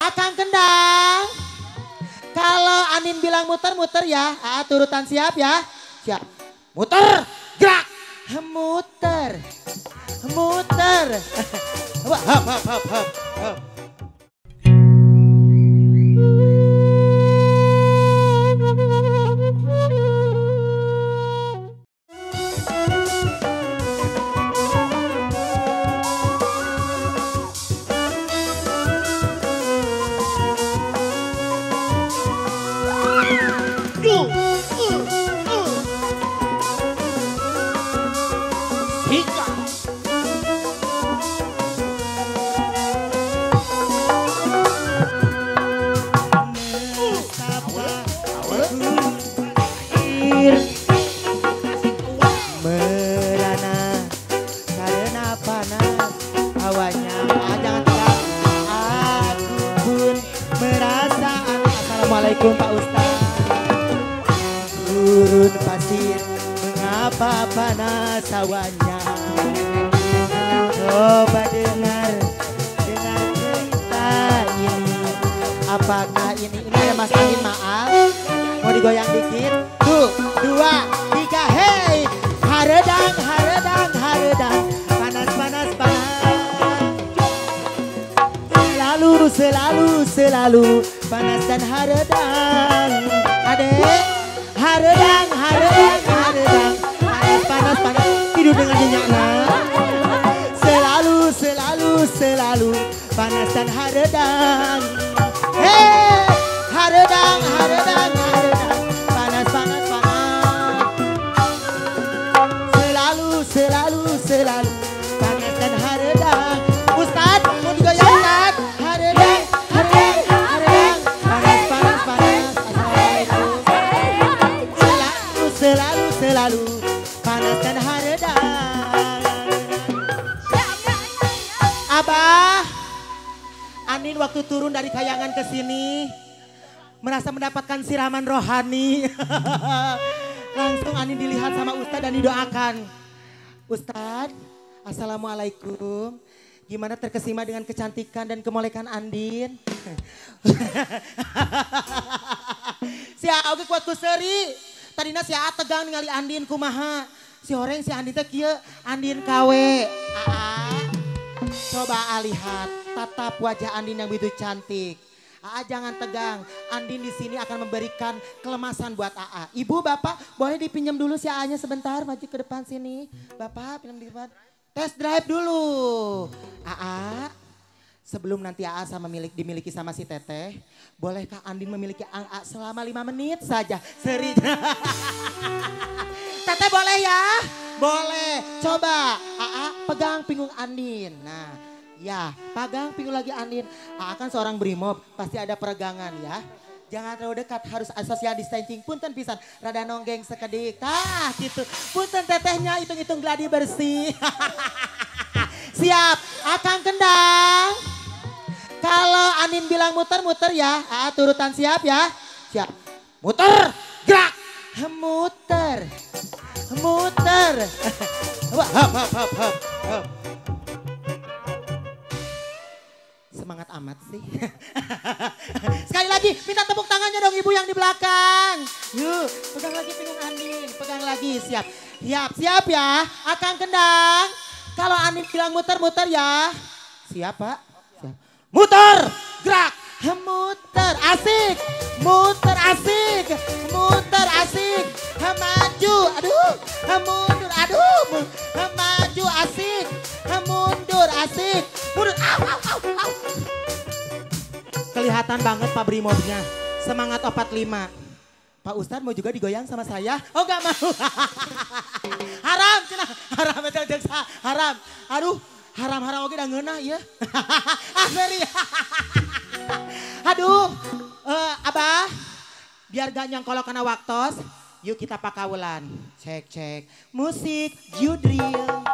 Akang Kendang. Kalau Anin bilang muter-muter ya, turutan siap ya. Siap. Muter, gerak. Muter. Muter. Hap, hap, hap, hap, hap. Assalamualaikum Pak Ustaz. Gurun pasir mengapa panas awannya. Coba dengar cerita ini. Apakah ini ada Mas Angin maaf. Mau digoyang dikit. Tuh, 2, 3, hey. Haredang, haredang, haredang. Panas, panas, panas. Selalu, selalu, selalu. Panas dan haredang, adek, haredang, haredang, haredang, panas, panas, panas, tidur dengan nyenyaknya. Selalu, selalu, selalu, panas dan haredang. Hei, haredang, haredang, haredang, panas, panas, panas. Selalu, selalu, selalu, panas dan haredang. Ustad, mau digoyang Ustad? Haredang, haredang. Selalu panas dan haredang. Abah, Anin waktu turun dari kayangan ke sini merasa mendapatkan siraman rohani. Langsung Anin dilihat sama Ustadz dan didoakan. Ustadz, assalamualaikum. Gimana terkesima dengan kecantikan dan kemolekan Andin? Si Oge kuat kuseri. Tadina si A tegang ningali Andin kumaha. Si horeng si Andin teh kieu Andin kawe. Coba lihat tatap wajah Andin yang begitu cantik. Jangan tegang. Andin di sini akan memberikan kelemasan buat AA. Ibu, Bapak, boleh dipinjam dulu si AA-nya sebentar, maju ke depan sini. Bapak, pinjam di depan. Test drive dulu. AA, sebelum nanti AA dimiliki sama si Teteh, bolehkah Andin memiliki AA selama 5 menit saja? Seri. Teteh boleh ya? Boleh. Coba AA pegang pinggung Andin. Nah, ya pegang pinggung lagi Andin. AA kan seorang brimob, pasti ada peregangan ya. Jangan terlalu dekat, harus social distancing. Punten pisan, rada nonggeng sekedik. Tah gitu. Punten tetehnya hitung-hitung gladi bersih. Siap, Akang Kendang. Kalau Anin bilang muter-muter ya, turutan siap ya. Siap. Muter, gerak. Muter. Muter. Hap, hap, hap, hap, hap. Semangat amat sih. Sekali lagi, minta tepuk tangannya dong ibu yang di belakang. Yuk, pegang lagi pinggung Andin, pegang lagi, siap. Siap, siap ya, Akang Kendang. Kalau Andin bilang muter-muter ya. Siap Pak? Siap. Muter, gerak, muter, asik. Muter, asik. Muter, asik. Maju, aduh. Mundur, aduh. Maju, asik. Mundur, asik. Mundur, au, au, au, au. Kelihatan banget Pak Brimobnya. Semangat 45. Pak Ustadz mau juga digoyang sama saya? Oh gak mau. Haram, cina. Haram, betul jaksa. Haram. Aduh, haram-haram oke udah ngeunah ya. Seri. Aduh, Abah. Biar gak nyangkolok karena waktos. Yuk kita pakawulan. Cek, cek. Musik, judril.